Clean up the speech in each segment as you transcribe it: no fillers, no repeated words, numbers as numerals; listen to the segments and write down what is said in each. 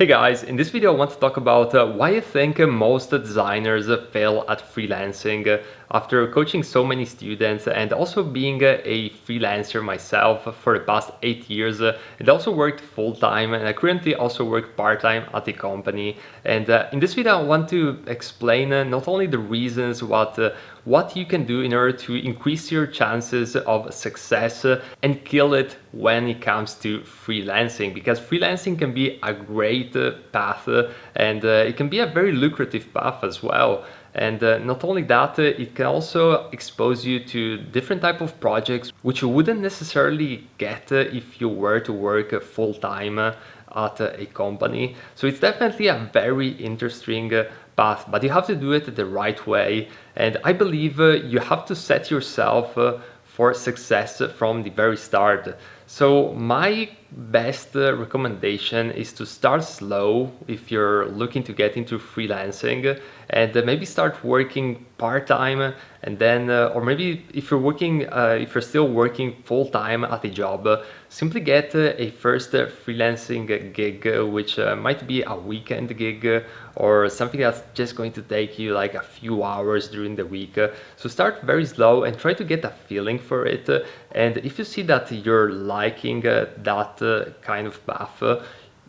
Hey guys, in this video I want to talk about why I think most designers fail at freelancing. After coaching so many students and also being a freelancer myself for the past 8 years, and also worked full-time, and I currently also work part-time at the company. And in this video I want to explain not only the reasons what you can do in order to increase your chances of success and kill it when it comes to freelancing, because freelancing can be a great path and it can be a very lucrative path as well. And not only that, it can also expose you to different type of projects which you wouldn't necessarily get if you were to work full-time at a company. So it's definitely a very interesting path, but you have to do it the right way. And I believe you have to set yourself for success from the very start. So my best recommendation is to start slow if you're looking to get into freelancing, and maybe start working part-time, and then or maybe if you're still working full-time at a job, simply get a first freelancing gig, which might be a weekend gig or something that's just going to take you like a few hours during the week. So start very slow and try to get a feeling for it, and if you see that you're liking that kind of path,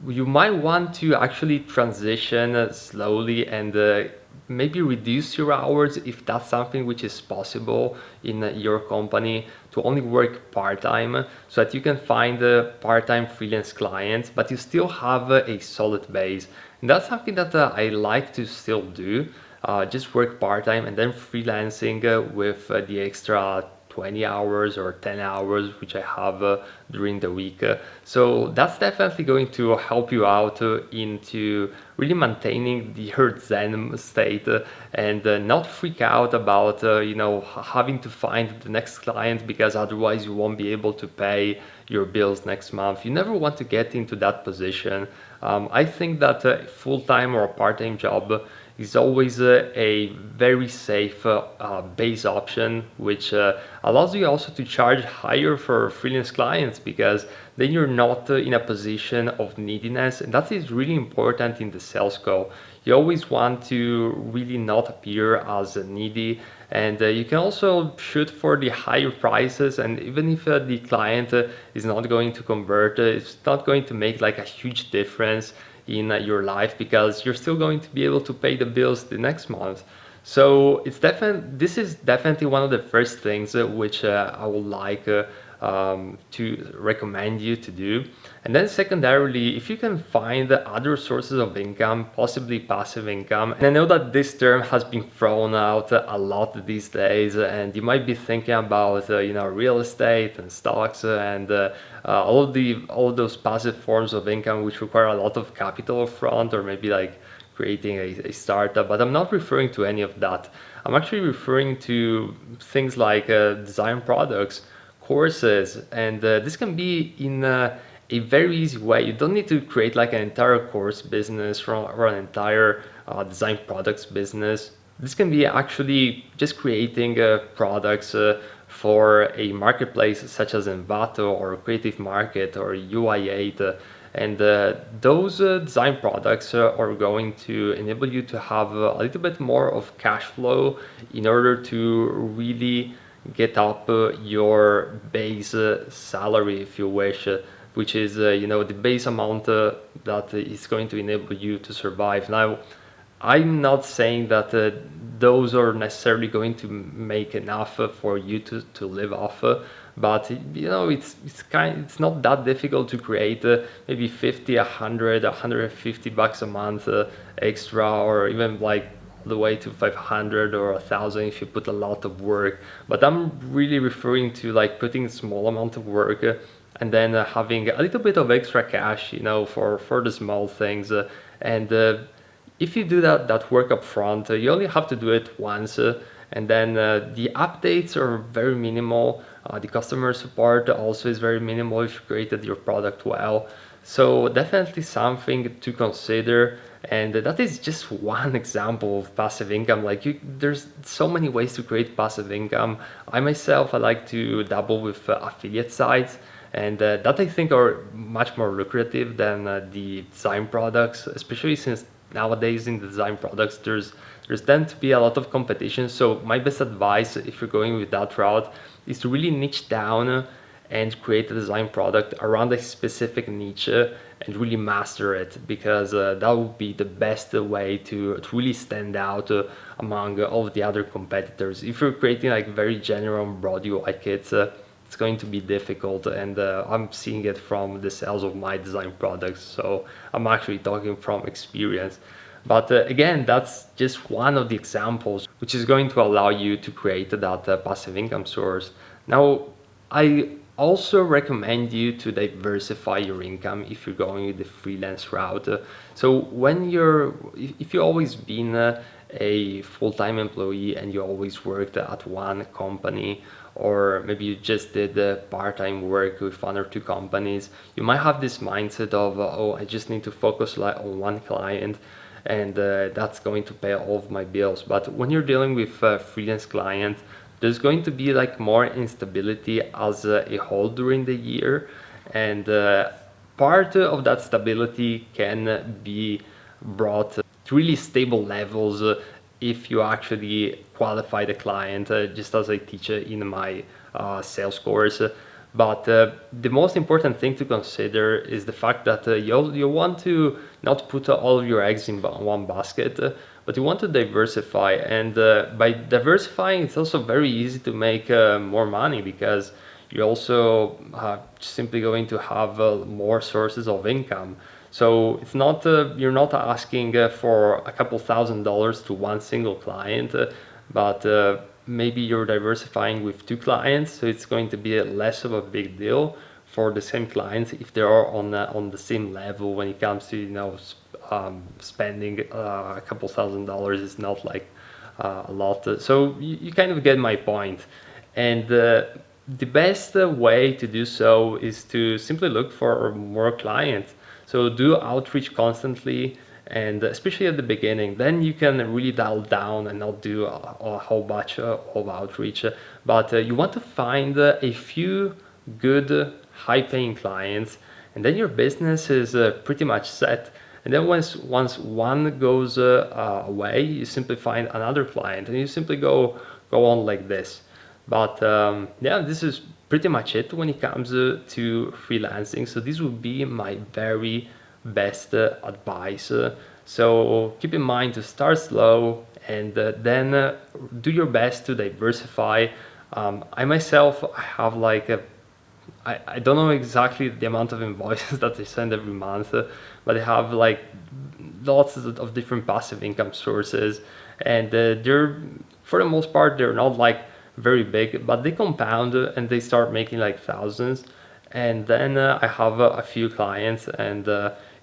you might want to actually transition slowly and maybe reduce your hours if that's something which is possible in your company, to only work part-time so that you can find part-time freelance clients, but you still have a solid base. And that's something that I like to still do, just work part-time and then freelancing with the extra 20 hours or 10 hours which I have during the week. So that's definitely going to help you out into really maintaining your Zen state and not freak out about having to find the next client, because otherwise you won't be able to pay your bills next month. You never want to get into that position. I think that a full-time or a part-time job is always a very safe base option, which allows you also to charge higher for freelance clients, because then you're not in a position of neediness, and that is really important in the sales call. You always want to really not appear as needy, and you can also shoot for the higher prices, and even if the client is not going to convert, it's not going to make like a huge difference in your life, because you're still going to be able to pay the bills the next month. So this is definitely one of the first things which I would like to recommend you to do. And then secondarily, if you can find other sources of income, possibly passive income. And I know that this term has been thrown out a lot these days, and you might be thinking about real estate and stocks and all of those passive forms of income which require a lot of capital upfront, or maybe like creating a startup. But I'm not referring to any of that. I'm actually referring to things like design products, courses, and this can be in a very easy way. You don't need to create like an entire course business or an entire design products business. This can be actually just creating products for a marketplace such as Envato or Creative Market or UI8, and those design products are going to enable you to have a little bit more of cash flow in order to really get up your base salary, if you wish, which is the base amount that is going to enable you to survive. Now, I'm not saying that those are necessarily going to make enough for you to live off, but it's not that difficult to create maybe 50, 100, 150 bucks a month extra, or even like the way to 500 or 1,000 if you put a lot of work. But I'm really referring to like putting a small amount of work and then having a little bit of extra cash, for the small things. And if you do that work up front, you only have to do it once, and then the updates are very minimal. The customer support also is very minimal if you created your product well. So definitely something to consider. And that is just one example of passive income. There's so many ways to create passive income. I like to dabble with affiliate sites, and that I think are much more lucrative than the design products, especially since nowadays in the design products there's tend to be a lot of competition. So my best advice, if you're going with that route, is to really niche down and create a design product around a specific niche and really master it, because that would be the best way to really stand out among all of the other competitors. If you're creating like very general and broad UI kits, it's going to be difficult, and I'm seeing it from the sales of my design products, so I'm actually talking from experience. But again, that's just one of the examples which is going to allow you to create that passive income source. Now, I also recommend you to diversify your income if you're going with the freelance route. So when if you've always been a full-time employee and you always worked at one company, or maybe you just did part-time work with one or two companies, you might have this mindset of, oh, I just need to focus like on one client, and that's going to pay all of my bills. But when you're dealing with freelance clients, there's going to be like more instability as a whole during the year, and part of that stability can be brought to really stable levels if you actually qualify the client, just as I teach in my sales course. But the most important thing to consider is the fact that you want to not put all of your eggs in one basket, but you want to diversify. And by diversifying, it's also very easy to make more money, because you're also simply going to have more sources of income. So it's not you're not asking for a couple $1,000s to one single client, but maybe you're diversifying with two clients, so it's going to be less of a big deal for the same clients if they are on the same level when it comes to spending a couple $1,000s. Is not like a lot. So you kind of get my point. And the best way to do so is to simply look for more clients. So do outreach constantly, and especially at the beginning, then you can really dial down and not do a whole bunch of outreach. But you want to find a few good high-paying clients, and then your business is pretty much set. And then once one goes away, you simply find another client, and you simply go on like this. But yeah, this is pretty much it when it comes to freelancing. So this would be my very best advice. So keep in mind to start slow, and then do your best to diversify. I myself have like I don't know exactly the amount of invoices that I send every month, but I have like lots of different passive income sources, and they're, for the most part, they're not like very big, but they compound and they start making like thousands. And then I have a few clients, and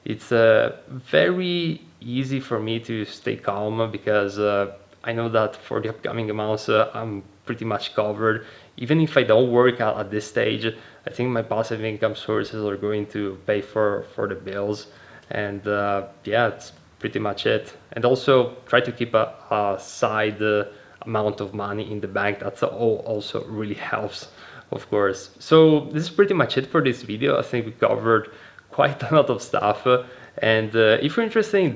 it's very easy for me to stay calm, because I know that for the upcoming amounts I'm pretty much covered. Even if I don't work at this stage, I think my passive income sources are going to pay for the bills. And yeah, it's pretty much it. And also try to keep a side amount of money in the bank. That's also really helps, of course. So this is pretty much it for this video. I think we covered quite a lot of stuff. And if you're interested in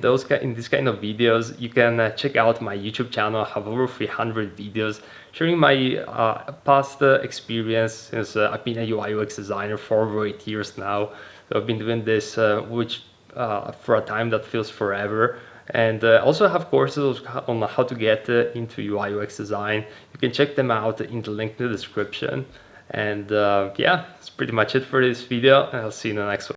this kind of videos, you can check out my YouTube channel. I have over 300 videos sharing my past experience, since I've been a UI UX designer for over 8 years now. So I've been doing this for a time that feels forever. And also have courses on how to get into UI UX design. You can check them out in the link in the description. And yeah, that's pretty much it for this video, and I'll see you in the next one.